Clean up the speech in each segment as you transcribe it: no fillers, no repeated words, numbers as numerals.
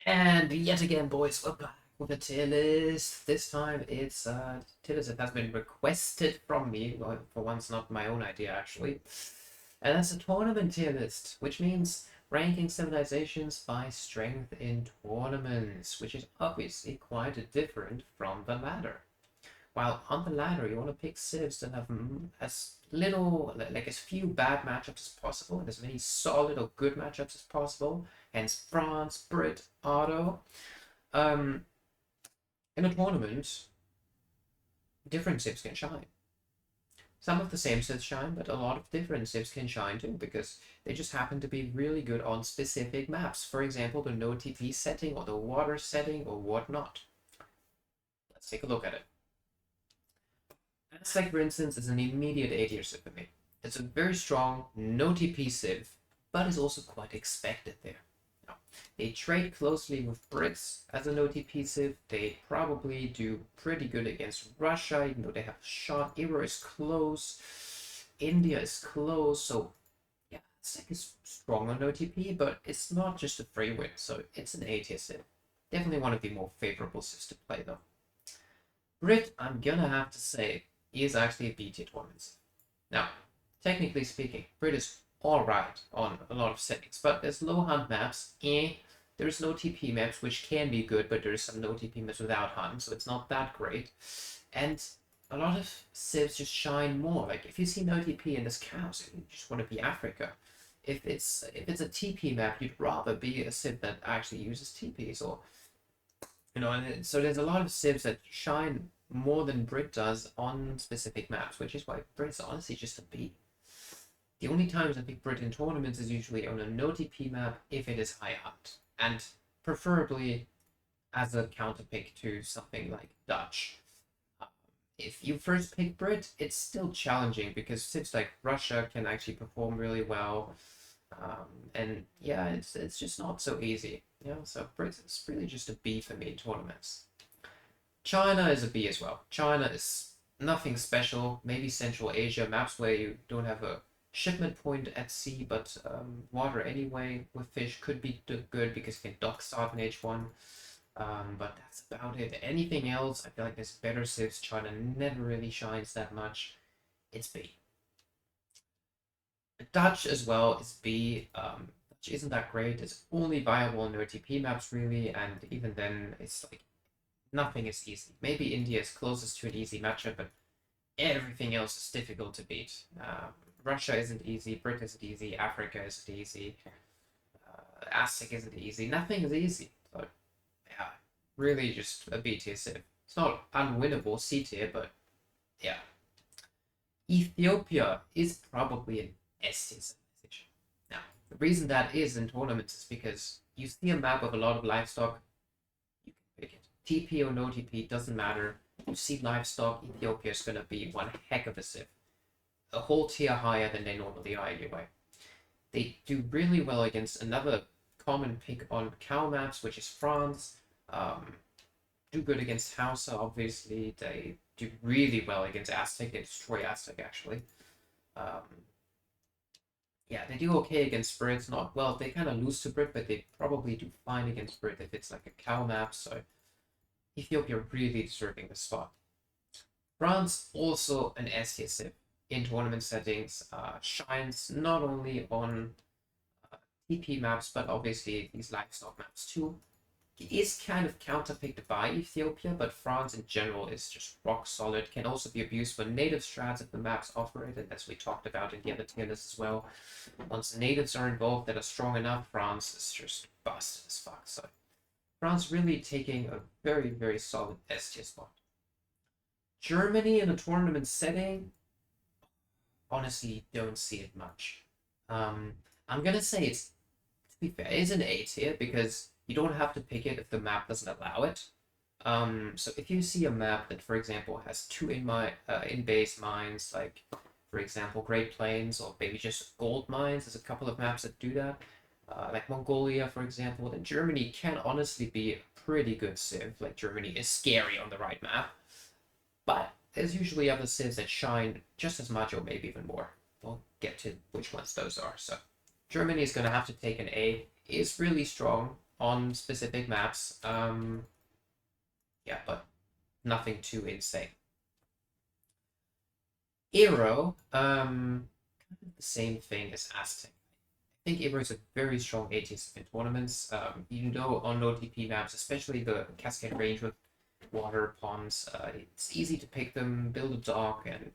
And yet again, boys, we're back with a tier list. This time it's tier list that has been requested from me. Well, for once, not my own idea, actually. And that's a tournament tier list, which means ranking civilizations by strength in tournaments, which is obviously quite different from the ladder. While on the ladder, you want to pick civs that have as little, like as few bad matchups as possible, and as many solid or good matchups as possible. Hence France, Brit, Otto. Um, in a tournament, different civs can shine. Some of the same civs shine, but a lot of different civs can shine too, because they just happen to be really good on specific maps. For example, the no TP setting or the water setting or whatnot. Let's take a look at it. Aztec, for instance, is an immediate A tier civ for me. It's a very strong, no TP civ, but is also quite expected there. Now, they trade closely with Brits as a no TP civ. They probably do pretty good against Russia, even though they have a shot. Iran is close. India is close. So, yeah, Aztec is strong on no TP, but it's not just a free win. So, it's an A tier civ. Definitely one of the more favorable civs to play, though. Brit, I'm gonna have to say, is actually a B tier tournament. Now, technically speaking, Brit is alright on a lot of settings, but there's low hunt maps, there's no TP maps, which can be good, but there's some no TP maps without hunt, so it's not that great. And a lot of civs just shine more. Like if you see no TP in this chaos, you just want to be Africa. If it's a TP map, you'd rather be a civ that actually uses TPs, or and so there's a lot of civs that shine more than Brit does on specific maps, which is why Brit's honestly just a B. The only times I pick Brit in tournaments is usually on a no TP map if it is high hunt, and preferably as a counter pick to something like Dutch. If you first pick Brit, it's still challenging because civs like Russia can actually perform really well. And yeah, it's just not so easy. So Brit is really just a B for me in tournaments. China is a B as well. China is nothing special. Maybe Central Asia maps where you don't have a shipment point at sea, but water anyway with fish could be good because you can dock start in H1. But that's about it. Anything else, I feel like there's better civs. China never really shines that much. It's B. Dutch as well is B. Dutch isn't that great. It's only viable in OTP maps really, and even then, it's like nothing is easy. Maybe India is closest to an easy matchup, but everything else is difficult to beat. Russia isn't easy. Brit isn't easy. Africa isn't easy. Aztec isn't easy. Nothing is easy. So yeah, really just a B tier civ. It's not unwinnable C tier, but yeah. Ethiopia is probably an S tier civilization. Now, the reason that is in tournaments is because you see a map with a lot of livestock, you can pick it. TP or no TP, doesn't matter. You see livestock, Ethiopia is going to be one heck of a civ. A whole tier higher than they normally are anyway. They do really well against another common pick on cow maps, which is France. Do good against Hausa, obviously. They do really well against Aztec. They destroy Aztec, actually. Um, yeah, they do okay against Brits. Not well, they kind of lose to Brit, but they probably do fine against Brit if it's like a cow map. So Ethiopia really deserving the spot. France also an S tier civ in tournament settings. Shines not only on TP maps, but obviously these livestock maps too. He is kind of counterpicked by Ethiopia, but France in general is just rock solid. Can also be abused for native strats if the maps offer it, and as we talked about in the other tier list as well. Once natives are involved that are strong enough, France is just busted as fuck. So France really taking a very, very solid S tier spot. Germany in a tournament setting, honestly, don't see it much. I'm gonna say it's, to be fair, it's an A tier because you don't have to pick it if the map doesn't allow it. So if you see a map that, for example, has two in base mines, like for example Great Plains or maybe just gold mines, there's a couple of maps that do that, like Mongolia, for example, then Germany can honestly be a pretty good civ. Like Germany is scary on the right map, but there's usually other civs that shine just as much or maybe even more. We'll get to which ones those are. So Germany is going to have to take an A. Is really strong on specific maps. Yeah, but nothing too insane. Aero, the same thing as Aztec. I think Aero is a very strong ATS in tournaments. You know, on OTP maps, especially the Cascade Range with water ponds, it's easy to pick them, build a dock, and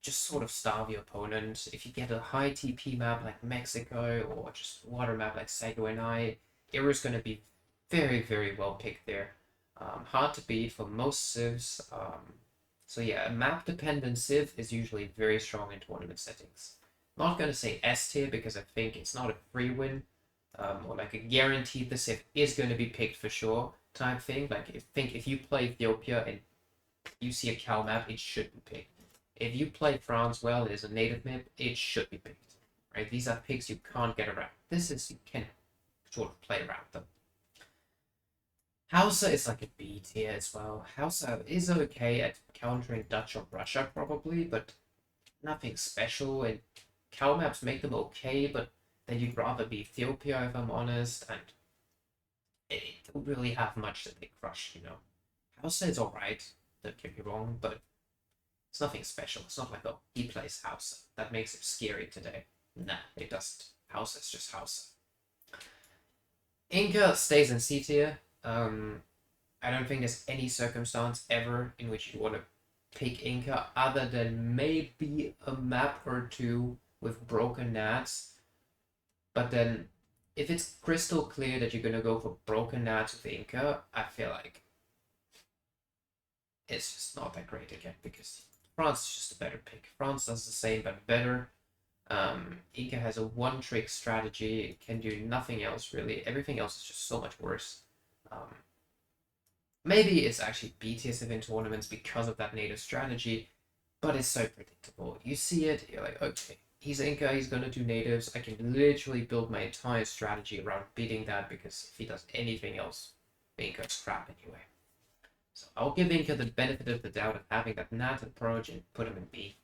just sort of starve your opponent. If you get a high TP map like Mexico or just water map like Sago and Aero is going to be very, very well picked there. Hard to beat for most civs. So yeah, a map-dependent civ is usually very strong in tournament settings. Not going to say S tier because I think it's not a free win, or like a guaranteed the civ is going to be picked for sure type thing. Like if you play Ethiopia and you see a Cal map, it should be picked. If you play France well, it is a native map, it should be picked. Right? These are picks you can't get around. This is you can sort of play around them. Hausa is like a B tier as well. Hausa is okay at countering Dutch or Russia probably, but nothing special. And Cal maps make them okay, but then you'd rather be Ethiopia if I'm honest, and it don't really have much that they crush, you know. Hausa is alright, don't get me wrong, but it's nothing special. It's not like, oh, he plays Hausa. That makes it scary today. Nah, it doesn't. Hausa is just Hausa. Inca stays in C tier. I don't think there's any circumstance ever in which you want to pick Inca other than maybe a map or two with broken nats. But then, if it's crystal clear that you're going to go for broken nats with Inca, I feel like it's just not that great again because France is just a better pick. France does the same but better. Inca has a one-trick strategy. It can do nothing else really. Everything else is just so much worse. Maybe it's actually BTS in tournaments because of that native strategy, but it's so predictable. You see it, you're like, okay, he's Inca, he's gonna do natives. I can literally build my entire strategy around beating that because if he does anything else, Inca's crap anyway. So I'll give Inca the benefit of the doubt of having that nat approach and put him in B.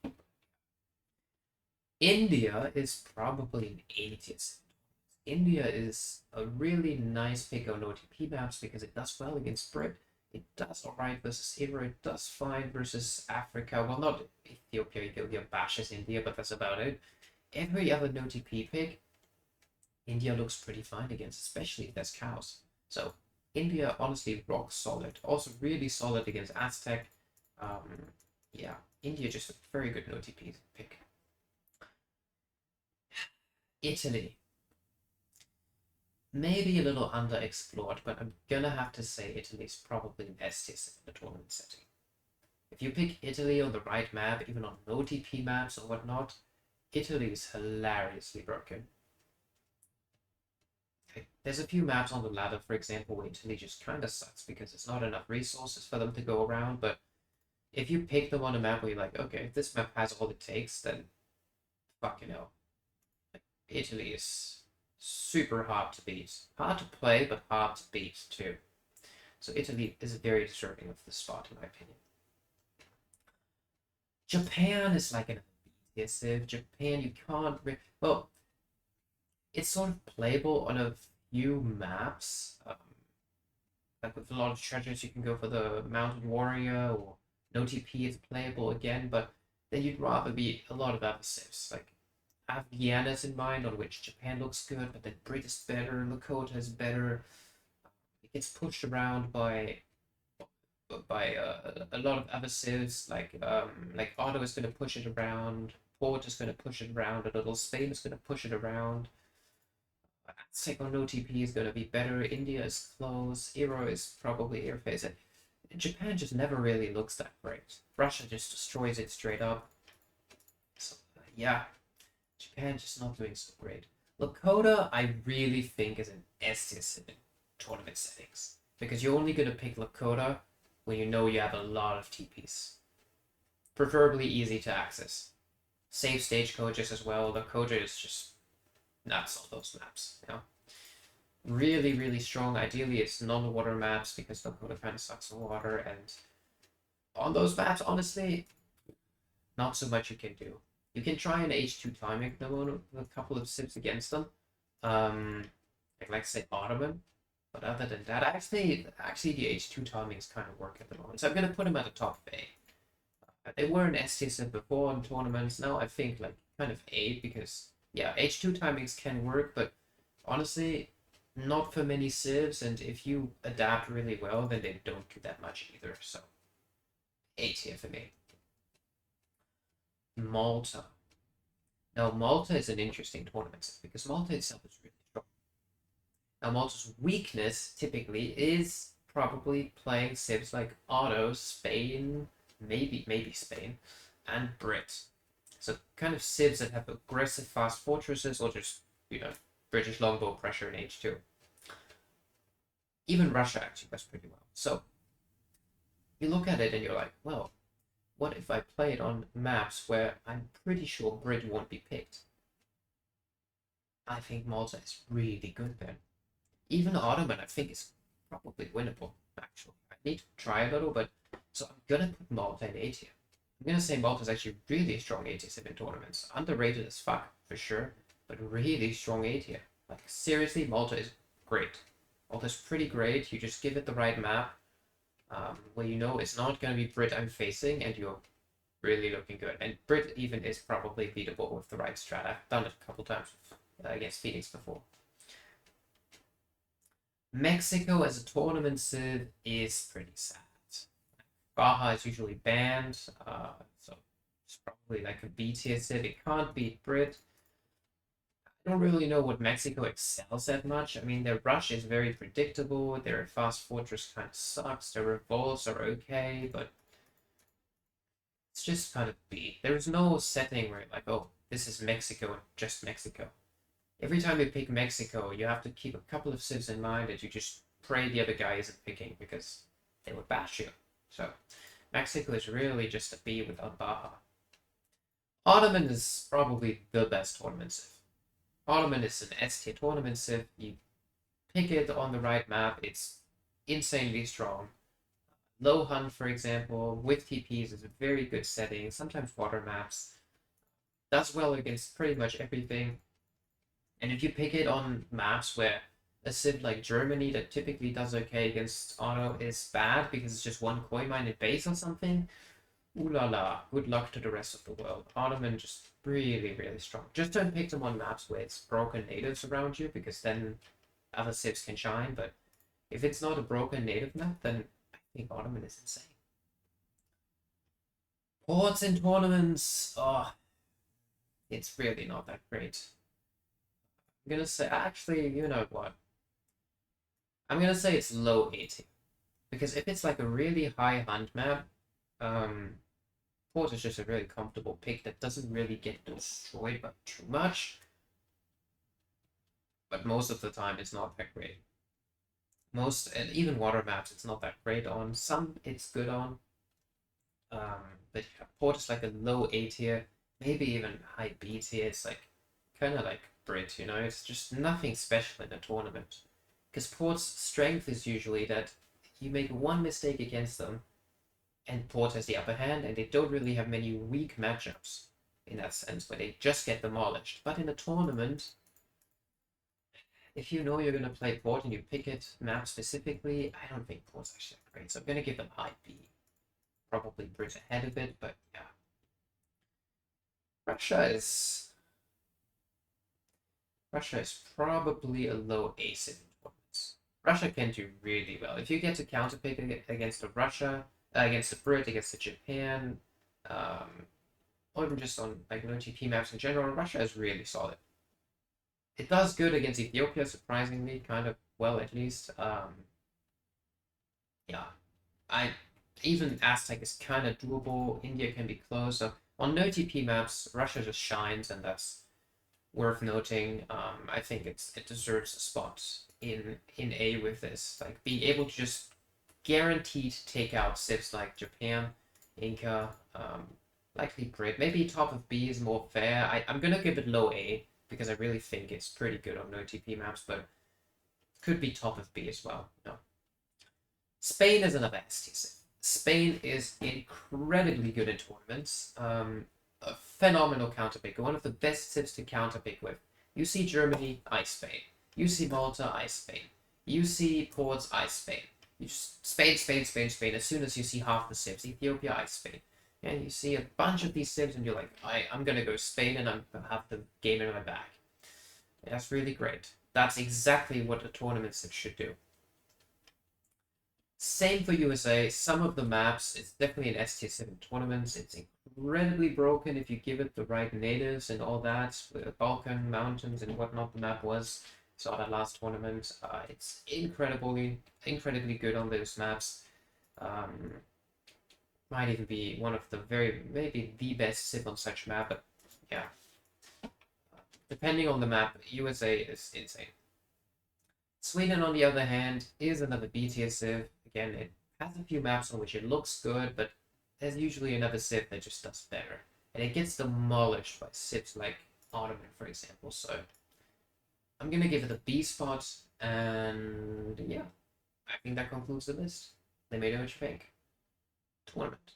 India is probably an 80th. India is a really nice pick on OTP maps because it does well against Brit. It does alright versus Hero. It does fine versus Africa. Well, not Ethiopia. Ethiopia bashes India, but that's about it. Every other OTP pick, India looks pretty fine against, especially if there's cows. So India honestly rock solid. Also really solid against Aztec. Yeah, India just a very good OTP pick. Italy. Maybe a little underexplored, but I'm gonna have to say Italy's probably an S tier in the tournament setting. If you pick Italy on the right map, even on OTP maps or whatnot, Italy is hilariously broken. Okay. There's a few maps on the ladder, for example, where Italy just kind of sucks because there's not enough resources for them to go around, but if you pick them on a map where you're like, okay, if this map has all it takes, then fucking hell. Like, Italy is super hard to beat. Hard to play, but hard to beat too. So Italy is very deserving of this spot, in my opinion. Japan is like an abusive. Japan, you can't. Well, it's sort of playable on a few maps. Like with a lot of treasures, you can go for the Mountain Warrior or no TP is playable again, but then you'd rather be a lot of other civs. Like I have Guyana's in mind, on which Japan looks good, but then Brit is better, Lakota is better. It gets pushed around by a lot of other civs, like Otto is going to push it around, Port is going to push it around a little, Spain is going to push it around. Aztec on OTP is going to be better. India is close. Hero is probably airface. Japan just never really looks that great. Russia just destroys it straight up. So yeah, Japan just not doing so great. Lakota, I really think is an S in tournament settings because you're only gonna pick Lakota when you know you have a lot of TPs, preferably easy to access. Save stagecoaches as well. Lakota is just nuts on those maps, you know. Really, really strong. Ideally, it's non-water maps because Lakota kind of sucks in water, and on those maps, honestly, not so much you can do. You can try an H2 timing them with a couple of sips against them. Like say Ottoman. But other than that, actually the H2 timings kind of work at the moment. So I'm gonna put them at the top of A. They were an S tier civ before in tournaments. Now I think like kind of A, because yeah, H2 timings can work, but honestly, not for many civs. And if you adapt really well, then they don't do that much either. So A tier for me. Malta. Now Malta is an interesting tournament civ because Malta itself is really strong. Now Malta's weakness typically is probably playing civs like Otto, Spain, maybe Spain, and Brit. So kind of civs that have aggressive fast fortresses or just, British longbow pressure in H2. Even Russia actually does pretty well. So you look at it and you're like, well, what if I play it on maps where I'm pretty sure Brit won't be picked? I think Malta is really good then. Even Ottoman, I think, is probably winnable, actually. I need to try a little, but so I'm gonna put Malta in A tier. I'm gonna say Malta is actually really strong A tier civ in tournaments. Underrated as fuck, for sure, but really strong A tier. Like, seriously, Malta is great. Malta's pretty great. You just give it the right map, where you know it's not gonna be Brit I'm facing, and you're really looking good. And Brit even is probably beatable with the right strat. I've done it a couple times against Phoenix before. Mexico as a tournament civ is pretty sad. Baja is usually banned, so it's probably like a B tier civ. It can't beat Brit. I don't really know what Mexico excels at much. I mean, their rush is very predictable. Their fast fortress kind of sucks. Their revolts are okay, but it's just kind of B. There's no setting where like, oh, this is Mexico and just Mexico. Every time you pick Mexico, you have to keep a couple of civs in mind that you just pray the other guy isn't picking because they would bash you. So Mexico is really just a B without Baja. Ottoman is probably the best tournament civ. Ottoman is an S tier tournament civ. You pick it on the right map, it's insanely strong. Low hunt, for example, with TPs is a very good setting. Sometimes water maps. Does well against pretty much everything. And if you pick it on maps where a civ like Germany that typically does okay against Otto is bad because it's just one coin mine in base or something, ooh la la, good luck to the rest of the world. Ottoman just really, really strong. Just don't pick them on maps where it's broken natives around you, because then other civs can shine, but if it's not a broken native map, then I think Ottoman is insane. Ports in tournaments, it's really not that great. I'm gonna say, actually, you know what? I'm gonna say it's low A tier. Because if it's like a really high hunt map, Port is just a really comfortable pick that doesn't really get destroyed by too much. But most of the time, it's not that great. And even water maps, it's not that great on. Some it's good on. But yeah, Port is like a low A tier, maybe even high B tier. It's like kind of like Brit, it's just nothing special in a tournament. Because Port's strength is usually that you make one mistake against them, and Port has the upper hand, and they don't really have many weak matchups in that sense, where they just get demolished. But in a tournament, if you know you're going to play Port and you pick it map specifically, I don't think Port's actually that great. So I'm going to give them high B. Probably Brit ahead of it, but yeah. Russia is probably a low A civ in tournaments. Russia can do really well. If you get to counterpick against the Russia, against the Brit, against the Japan, or even just on like no TP maps in general, Russia is really solid. It does good against Ethiopia, surprisingly, kind of well at least. Yeah, even Aztec is kind of doable. India can be close. So on no TP maps, Russia just shines, and that's worth noting. I think it deserves a spot in A with this. Like being able to just guaranteed take out civs like Japan, Inca, likely Brit. Maybe top of B is more fair. I'm gonna give it low A because I really think it's pretty good on no TP maps, but could be top of B as well. No. Spain is another S tier civ. Spain is incredibly good in tournaments. A phenomenal counterpicker, one of the best civs to counterpick with. You see Germany, ice Spain. You see Malta, ice Spain. You see ports, I Spain. You just Spain, Spain, Spain, Spain. As soon as you see half the civs, Ethiopia, I Spain. And you see a bunch of these civs, and you're like, I'm gonna go Spain, and I'm gonna have the game in my bag. And that's really great. That's exactly what a tournament civ should do. Same for USA. Some of the maps, it's definitely an S tier 7 tournaments. It's incredibly broken if you give it the right natives and all that. With the Balkan mountains and whatnot, the map was. Saw that last tournament. It's incredibly good on those maps. Might even be one of the maybe the best civ on such map, but yeah. Depending on the map, USA is insane. Sweden, on the other hand, is another B tier civ. Again, it has a few maps on which it looks good, but there's usually another civ that just does better. And it gets demolished by civs like Ottoman, for example. So I'm gonna give it a B spot, and yeah, I think that concludes the list. Let me know what you think. Tournament.